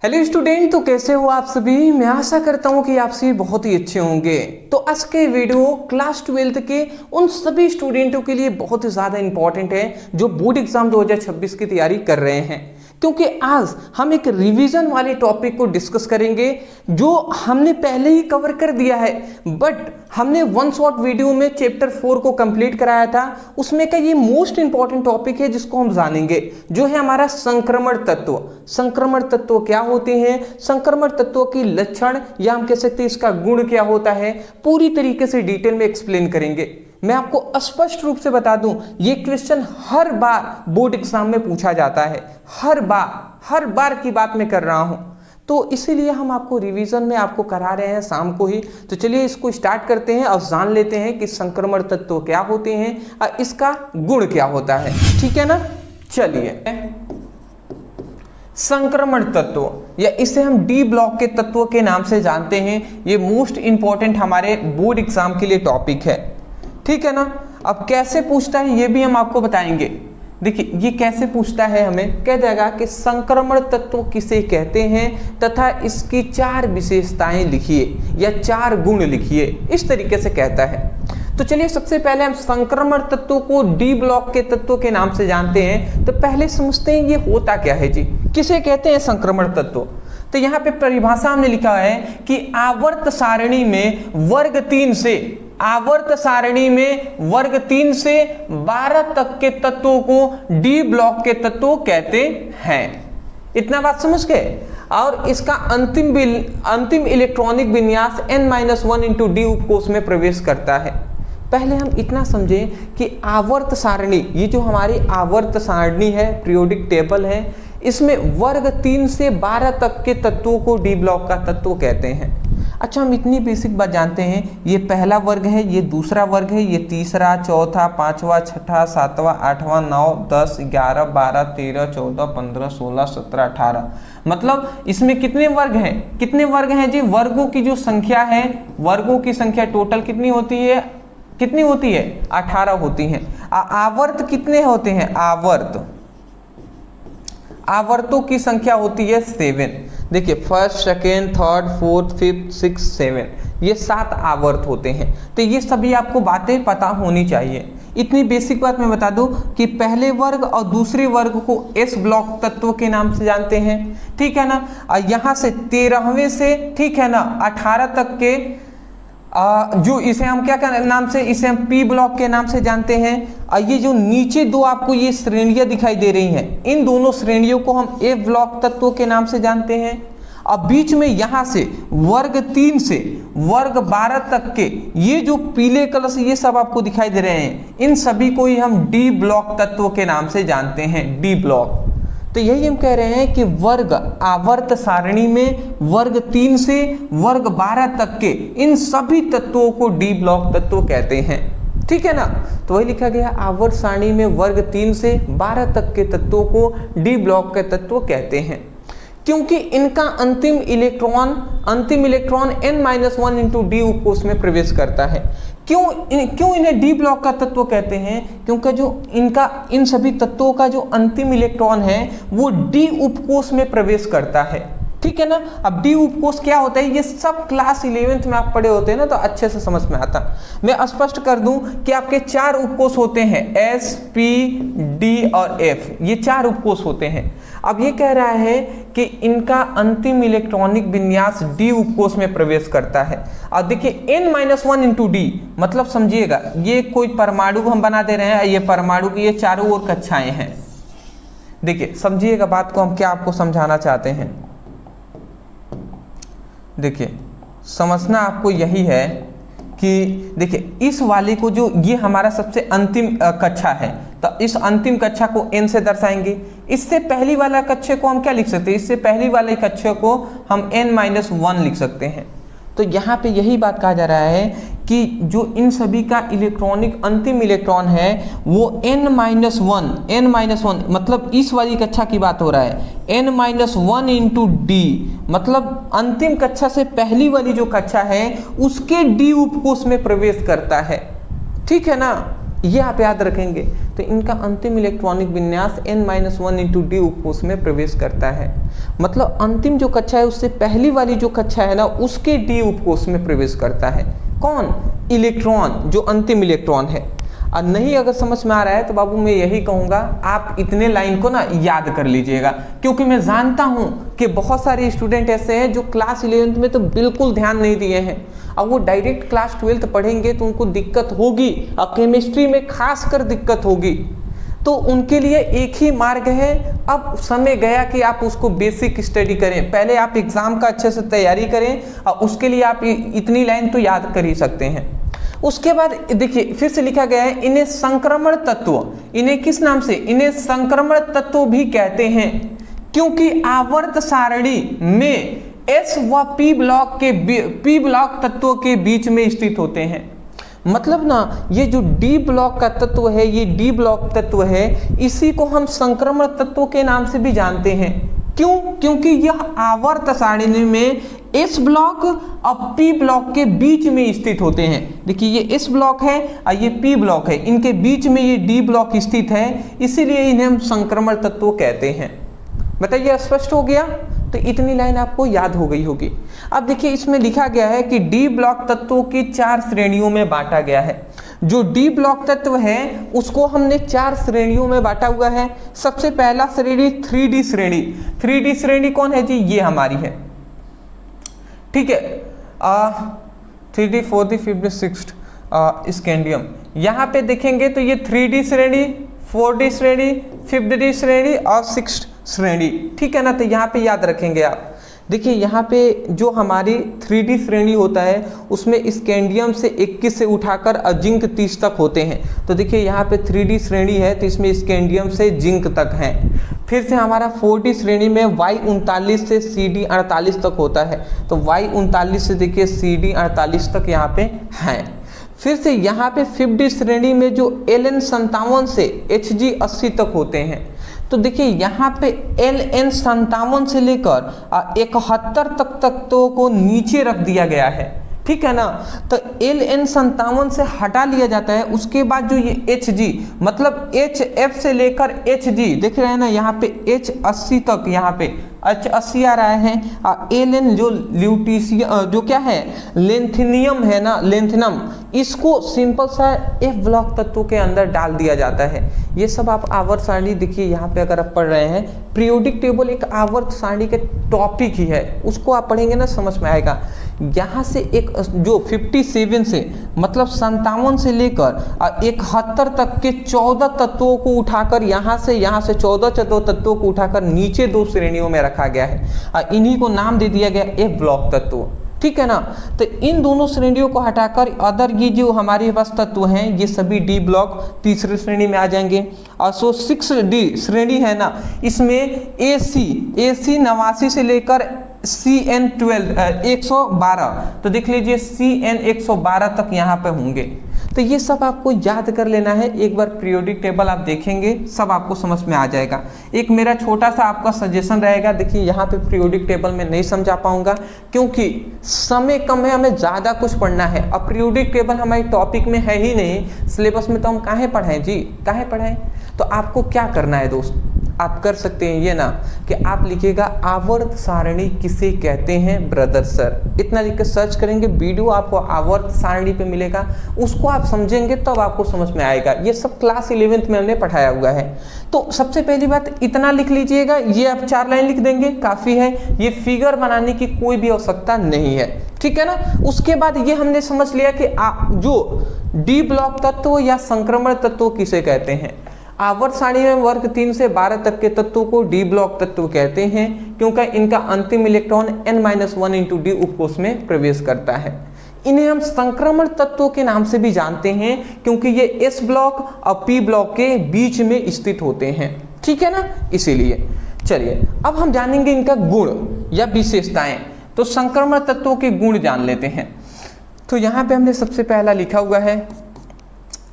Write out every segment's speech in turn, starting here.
Hello student, तो कैसे हो आप सभी। मैं आशा करता हूं कि आप सभी बहुत ही अच्छे होंगे। तो आज के वीडियो क्लास 12 के उन सभी स्टूडेंटों के लिए बहुत ही ज़्यादा इंपॉर्टेंट है जो बोर्ड एग्जाम 2026 की तैयारी कर रहे हैं, क्योंकि आज हम एक रिवीजन वाले टॉपिक को डिस्कस करेंगे जो हमने पहले ही कवर कर दिया है, बट हमने वन शॉट वीडियो में चैप्टर 4 को कंप्लीट कराया था। उसमें का ये मोस्ट इंपॉर्टेंट टॉपिक है जिसको हम जानेंगे, जो है हमारा संक्रमण तत्व। संक्रमण तत्व क्या होते हैं, संक्रमण तत्वों की लक्षण या हम कह सकते हैं इसका गुण क्या होता है, पूरी तरीके से डिटेल में एक्सप्लेन करेंगे। मैं आपको स्पष्ट रूप से बता दूं, ये क्वेश्चन हर बार बोर्ड एग्जाम में पूछा जाता है, हर बार की बात मैं कर रहा हूं, तो इसीलिए हम आपको रिवीजन में आपको करा रहे हैं शाम को ही। तो चलिए इसको स्टार्ट करते हैं और जान लेते हैं कि संक्रमण तत्व क्या होते हैं और इसका गुण क्या होता है, ठीक है ना। चलिए, संक्रमण तत्व या इसे हम डी ब्लॉक के तत्व के नाम से जानते हैं। ये मोस्ट इंपॉर्टेंट हमारे बोर्ड एग्जाम के लिए टॉपिक है, ठीक है ना। अब कैसे पूछता है ये भी हम आपको बताएंगे। देखिए ये कैसे पूछता है, हमें कह देगा कि संक्रमण तत्व किसे कहते हैं तथा इसकी 4 विशेषताएं लिखिए या 4 गुण लिखिए, इस तरीके से कहता है। तो चलिए सबसे पहले हम संक्रमण तत्व को डी ब्लॉक के तत्व के नाम से जानते हैं। तो पहले समझते हैं ये होता क्या है जी, किसे कहते हैं संक्रमण तत्व। तो यहाँ पे परिभाषा हमने लिखा है कि आवर्त सारणी में वर्ग 3 से आवर्त सारणी में वर्ग 3 से 12 तक के तत्वों को डी ब्लॉक के तत्व कहते हैं। इतना बात समझ गए। और इसका अंतिम इलेक्ट्रॉनिक विन्यास n-1 इंटू डी उपकोष में प्रवेश करता है। पहले हम इतना समझें कि आवर्त सारणी, ये जो हमारी आवर्त सारणी है, पीरियोडिक टेबल है, इसमें वर्ग 3 से 12 तक के तत्वों को डी ब्लॉक का तत्व कहते हैं। अच्छा, हम इतनी बेसिक बात जानते हैं, ये पहला वर्ग है, ये दूसरा वर्ग है, ये तीसरा, चौथा, पांचवा, छठा, सातवां, आठवां, 9, 10, 11, 12, 13, 14, 15, 16, 17, 18। मतलब इसमें कितने वर्ग हैं, कितने वर्ग हैं जी। वर्गों की जो संख्या है, वर्गों की संख्या टोटल कितनी होती है, 18 होती हैं। आवर्त कितने होते हैं, आवर्तों की संख्या होती है 7। देखिए first, second, third, fourth, fifth, 6, 7, ये 7 आवर्त होते हैं। तो ये सभी आपको बातें पता होनी चाहिए। इतनी बेसिक बात मैं बता दूं कि पहले वर्ग और दूसरे वर्ग को एस ब्लॉक तत्व के नाम से जानते हैं, ठीक है ना। और यहाँ से 13वें से, ठीक है ना, 18 तक के जो इसे हम क्या नाम से, इसे हम पी ब्लॉक के नाम से जानते हैं। और ये जो नीचे दो आपको ये श्रेणियां दिखाई दे रही हैं, इन दोनों श्रेणियों को हम ए ब्लॉक तत्वों के नाम से जानते हैं। अब बीच में यहां से वर्ग 3 से वर्ग 12 तक के ये जो पीले कलर से ये सब आपको दिखाई दे रहे हैं, इन सभी को ही हम डी ब्लॉक तत्वों के नाम से जानते हैं, डी ब्लॉक। तो यही हम कह रहे हैं कि वर्ग आवर्त सारणी में वर्ग 3 से वर्ग 12 तक के इन सभी तत्वों को डी ब्लॉक तत्व कहते हैं, ठीक है ना। तो वही लिखा गया, आवर्त सारणी में वर्ग 3 से 12 तक के तत्वों को डी ब्लॉक के तत्व कहते हैं, क्योंकि इनका अंतिम इलेक्ट्रॉन n-1 इंटू डी उपकोष में प्रवेश करता है। क्यों इन्हें डी ब्लॉक का तत्व कहते हैं, क्योंकि जो इन सभी तत्वों का जो अंतिम इलेक्ट्रॉन है वो डी उपकोष में प्रवेश करता है, ठीक है ना। अब डी उपकोष क्या होता है, ये सब क्लास 11th में आप पढ़े होते हैं ना, तो अच्छे से समझ में आता। मैं स्पष्ट कर दूं कि आपके 4 उपकोष होते हैं, S, P, D और F, ये 4 उपकोष होते हैं। अब ये कह रहा है कि इनका अंतिम इलेक्ट्रॉनिक विन्यास डी उपकोष में प्रवेश करता है। और देखिए n-1 इंटू डी, मतलब समझिएगा ये कोई परमाणु हम बना दे रहे हैं, ये परमाणु की ये चारों ओर कक्षाएं हैं। देखिए समझिएगा बात को, हम क्या आपको समझाना चाहते हैं। देखिए समझना आपको यही है कि देखिए इस वाले को, जो ये हमारा सबसे अंतिम कक्षा है, तो इस अंतिम कक्षा को n से दर्शाएंगे। इससे पहली वाला कक्षा को हम क्या लिख सकते हैं, इससे पहली वाले कक्षा को हम n-1 लिख सकते हैं। तो यहाँ पे यही बात कहा जा रहा है कि जो इन सभी का इलेक्ट्रॉनिक अंतिम इलेक्ट्रॉन है वो n-1 मतलब इस वाली कक्षा की बात हो रहा है, n-1 इंटू डी, मतलब अंतिम कक्षा से पहली वाली जो कक्षा है उसके डी उपकोष में प्रवेश करता है, ठीक है ना। ये आप याद रखेंगे। तो इनका अंतिम इलेक्ट्रॉनिक विन्यास n-1 इंटू डी उपकोष में प्रवेश करता है। मतलब अंतिम जो कक्षा है उससे पहली वाली जो कक्षा है ना, उसके डी उपकोष में प्रवेश करता है। कौन? इलेक्ट्रॉन, जो अंतिम इलेक्ट्रॉन है। और नहीं अगर समझ में आ रहा है तो बाबू मैं यही कहूँगा, आप इतने लाइन को ना याद कर लीजिएगा, क्योंकि मैं जानता हूँ कि बहुत सारे स्टूडेंट ऐसे हैं जो क्लास 11th में तो बिल्कुल ध्यान नहीं दिए हैं। अब वो डायरेक्ट क्लास 12th पढ़ेंगे तो उनको दिक्कत होगी, और केमिस्ट्री में खास कर दिक्कत होगी। तो उनके लिए एक ही मार्ग है, अब समय गया कि आप उसको बेसिक स्टडी करें। पहले आप एग्ज़ाम का अच्छे से तैयारी करें, और उसके लिए आप इतनी लाइन तो याद कर ही सकते हैं। उसके बाद देखिए फिर से लिखा गया है, इन्हें संक्रमण तत्व, इन्हें किस नाम से? इन्हें संक्रमण तत्व भी कहते हैं, क्योंकि आवर्त सारणी में एस व पी ब्लॉक तत्वों के बीच में स्थित होते हैं। मतलब ना ये जो डी ब्लॉक का तत्व है, ये डी ब्लॉक तत्व है, इसी को हम संक्रमण तत्वों के नाम से भी जानते हैं। क्यों? क्योंकि यह आवर्त सारणी में एस ब्लॉक और पी ब्लॉक के बीच में स्थित होते हैं। देखिए ये एस ब्लॉक है और ये पी ब्लॉक है, इनके बीच में ये डी ब्लॉक स्थित है, इसीलिए इन्हें हम संक्रमण तत्व कहते हैं। बताइए स्पष्ट हो गया? तो इतनी लाइन आपको याद हो गई होगी। अब देखिए इसमें लिखा गया है कि डी ब्लॉक तत्वों की 4 श्रेणियों में बांटा गया है। जो डी ब्लॉक तत्व है उसको हमने 4 श्रेणियों में बांटा हुआ है। सबसे पहला श्रेणी 3D श्रेणी। 3D श्रेणी कौन है जी? ये हमारी है, ठीक है। 3D 4D 5D 6th scandium. यहाँ पे देखेंगे तो ये 3D श्रेणी, 4D श्रेणी, 5D श्रेणी और 6th श्रेणी, ठीक है ना। तो यहाँ पे याद रखेंगे आप। देखिए यहाँ पे जो हमारी 3D श्रेणी होता है उसमें स्कैंडियम से 21 से उठाकर जिंक 30 तक होते हैं। तो देखिए यहाँ पे 3D श्रेणी है तो इसमें स्कैंडियम से जिंक तक है। फिर से हमारा 4D श्रेणी में Y39 से CD48 तक होता है। तो Y39 से देखिए CD48 तक यहाँ पे हैं। फिर से यहाँ पे 5D श्रेणी में जो Ln57 से Hg80 तक होते हैं। तो देखिए यहाँ पे Ln57 से लेकर 71 तक तत्वों को नीचे रख दिया गया है, ठीक है ना। तो Ln57 से हटा लिया जाता है। उसके बाद जो ये Hg मतलब HF से लेकर Hg देख रहे हैं ना, यहाँ पे H80 तक, यहाँ पे H80 आ रहा है। Ln जो ल्यूटीशियम जो क्या है लेंथिनियम है ना, लेंथिनम, इसको सिंपल सा F ब्लॉक तत्वों के अंदर डाल दिया जाता है। ये सब आप आवर्त सारणी देखिए यहाँ पे अगर आप पढ़ रहे हैं, पीरियोडिक टेबल एक आवर्त सारणी के टॉपिक ही है, उसको आप पढ़ेंगे ना समझ में आएगा। यहाँ से एक जो 57 से मतलब 57 से लेकर 71 तक के 14 तत्वों को उठाकर यहाँ से 14 तत्वों को उठाकर नीचे 2 श्रेणियों में रखा गया है। इन्हीं को नाम दे दिया गया F ब्लॉक तत्व, ठीक है ना। तो इन दोनों श्रेणियों को हटाकर अदर ये जो हमारे पास तत्व हैं ये सभी डी ब्लॉक तीसरी श्रेणी में आ जाएंगे। और सो 6D श्रेणी है ना, इसमें AC 89 से लेकर CN12 112, तो देख लीजिए CN 112 तक यहाँ पे होंगे। तो ये सब आपको याद कर लेना है। एक बार पीरियोडिक टेबल आप देखेंगे सब आपको समझ में आ जाएगा। एक मेरा छोटा सा आपका सजेशन रहेगा, देखिए यहाँ पे पीरियोडिक टेबल में नहीं समझा पाऊंगा क्योंकि समय कम है, हमें ज़्यादा कुछ पढ़ना है। अब पीरियोडिक टेबल हमारे टॉपिक में है ही नहीं, सिलेबस में तो हम काहे पढ़ाएं जी, काहे पढ़ाएं। तो आपको क्या करना है दोस्त, आप कर सकते हैं ये ना कि आप लिखिएगा आवर्त सारणी किसे कहते हैं ब्रदर सर, इतना लिख कर सर्च करेंगे, वीडियो आपको आवर्त सारणी पे मिलेगा, उसको आप समझेंगे तब आपको समझ में आएगा। ये सब क्लास 11th में हमने पढ़ाया हुआ है। तो सबसे पहली बात इतना लिख लीजिएगा, ये आप 4 लाइन लिख देंगे काफ़ी है, ये फिगर बनाने की कोई भी आवश्यकता नहीं है, ठीक है ना। उसके बाद ये हमने समझ लिया कि जो डी ब्लॉक तत्व या संक्रमण तत्व किसे कहते हैं। आवर्त सारणी में वर्ग 3 से 12 तक के तत्वों को डी ब्लॉक तत्व कहते हैं क्योंकि इनका अंतिम इलेक्ट्रॉन n-1 इंटू डी उपकोष में प्रवेश करता है। इन्हें हम संक्रमण तत्वों के नाम से भी जानते हैं क्योंकि ये एस ब्लॉक और पी ब्लॉक के बीच में स्थित होते हैं, ठीक है ना। इसीलिए चलिए अब हम जानेंगे इनका गुण या विशेषताएं। तो संक्रमण तत्वों के गुण जान लेते हैं। तो यहाँ पे हमने सबसे पहला लिखा हुआ है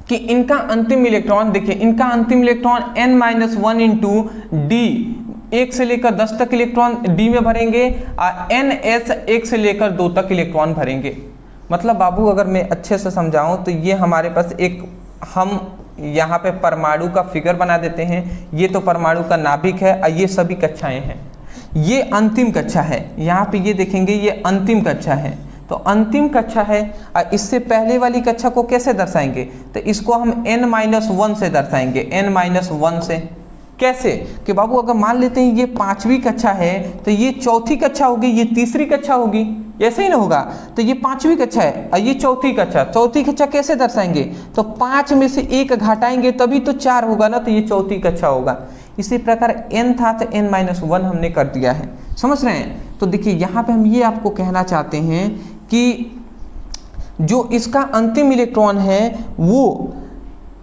कि इनका अंतिम इलेक्ट्रॉन, देखिए इनका अंतिम इलेक्ट्रॉन n-1 इंटू डी 1 से लेकर 10 तक इलेक्ट्रॉन डी में भरेंगे और ns 1 से लेकर 2 तक इलेक्ट्रॉन भरेंगे। मतलब बाबू अगर मैं अच्छे से समझाऊं तो ये हमारे पास एक हम यहाँ पे परमाणु का फिगर बना देते हैं। ये तो परमाणु का नाभिक है और ये सभी कक्षाएं हैं। ये अंतिम कक्षा है, यहाँ पे ये देखेंगे ये अंतिम कक्षा है। तो अंतिम कक्षा है और इससे पहले वाली कक्षा को कैसे दर्शाएंगे, तो इसको हम n-1 से दर्शाएंगे, n-1 से। कैसे कि बाबू अगर मान लेते हैं ये 5वीं कक्षा है तो ये चौथी कक्षा होगी, ये तीसरी कक्षा होगी, ऐसे ही ना होगा। तो ये 5वीं कक्षा है और ये चौथी कक्षा कैसे दर्शाएंगे, तो 5 में से 1 घटाएंगे तभी तो 4 होगा ना, तो ये चौथी कक्षा होगा। इसी प्रकार n था तो n-1 हमने कर दिया है, समझ रहे हैं। तो देखिए यहाँ पे हम ये आपको कहना चाहते हैं कि जो इसका अंतिम इलेक्ट्रॉन है वो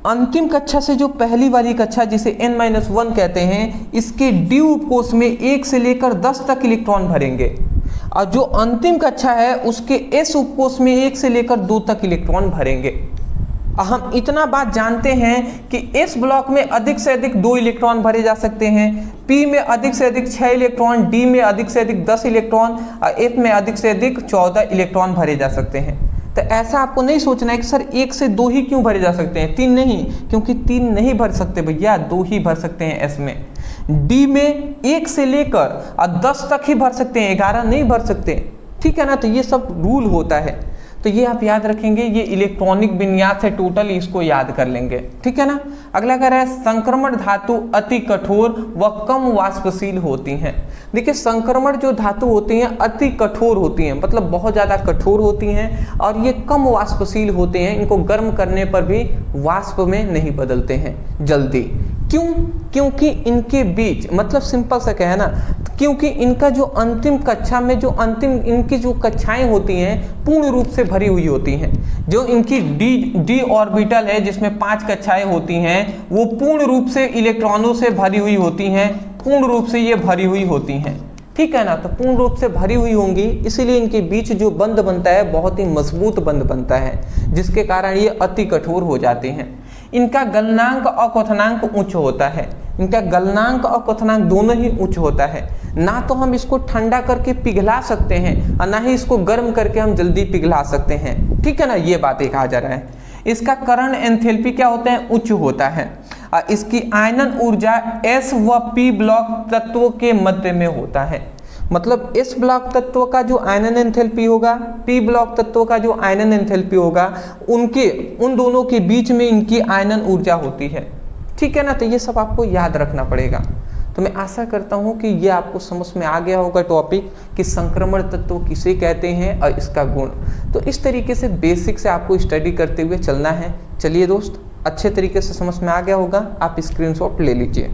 अंतिम कक्षा से जो पहली वाली कक्षा जिसे n-1 कहते हैं, इसके d उपकोष में 1 से लेकर 10 तक इलेक्ट्रॉन भरेंगे और जो अंतिम कक्षा है उसके s उपकोष में 1 से लेकर 2 तक इलेक्ट्रॉन भरेंगे। हम इतना बात जानते हैं कि s ब्लॉक में अधिक से अधिक 2 इलेक्ट्रॉन भरे जा सकते हैं, p में अधिक से अधिक 6 इलेक्ट्रॉन, d में अधिक से अधिक 10 इलेक्ट्रॉन और f में अधिक से अधिक 14 इलेक्ट्रॉन भरे जा सकते हैं। तो ऐसा आपको नहीं सोचना है कि सर 1 से 2 ही क्यों भरे जा सकते हैं, 3 नहीं, क्योंकि 3 नहीं भर सकते भैया, 2 ही भर सकते हैं s में। d में 1 से लेकर 10 तक ही भर सकते हैं, 11 नहीं भर सकते, ठीक है ना। तो ये सब रूल होता है, तो ये आप याद रखेंगे। ये इलेक्ट्रॉनिक विन्यास है टोटल, इसको याद कर लेंगे, ठीक है ना। अगला कह रहा है संक्रमण धातु अति कठोर व कम वाष्पशील होती हैं। देखिए संक्रमण जो धातु होती हैं अति कठोर होती हैं, मतलब बहुत ज़्यादा कठोर होती हैं और ये कम वाष्पशील होते हैं। इनको गर्म करने पर भी वाष्प में नहीं बदलते हैं जल्दी। क्यों? क्योंकि इनके बीच, मतलब सिंपल सा क्या है ना, क्योंकि इनका जो अंतिम कक्षा में जो अंतिम इनकी जो कक्षाएं होती हैं पूर्ण रूप से भरी हुई होती हैं। जो इनकी डी ऑर्बिटल है जिसमें 5 कक्षाएं होती हैं वो पूर्ण रूप से इलेक्ट्रॉनों से भरी हुई होती हैं, पूर्ण रूप से ये भरी हुई होती हैं, ठीक है ना। तो पूर्ण रूप से भरी हुई होंगी, इसीलिए इनके बीच जो बंध बनता है बहुत ही मजबूत बंध बनता है, जिसके कारण ये अति कठोर हो जाते हैं। इनका गलनांक और क्वथनांक उच्च होता है, इनका गलनांक और क्वथनांक दोनों ही उच्च होता है। ना तो हम इसको ठंडा करके पिघला सकते हैं और ना ही इसको गर्म करके हम जल्दी पिघला सकते हैं, ठीक है ना, ये बातें कहा जा रहा है। इसका करण एंथैल्पी क्या होता है, उच्च होता है। इसकी आयनन ऊर्जा S व P ब्लॉक तत्वों के मध्य में होता है, मतलब S ब्लॉक तत्व का जो आयनन एंथैल्पी होगा, P ब्लॉक तत्व का जो आयनन एंथैल्पी होगा, उन दोनों के बीच में इनकी आयनन ऊर्जा होती है, ठीक है ना। तो ये सब आपको याद रखना पड़ेगा। तो मैं आशा करता हूँ कि ये आपको समझ में आ गया होगा टॉपिक कि संक्रमण तत्व किसे कहते हैं और इसका गुण। तो इस तरीके से बेसिक से आपको स्टडी करते हुए चलना है। चलिए दोस्त, अच्छे तरीके से समझ में आ गया होगा, आप स्क्रीनशॉट ले लीजिए।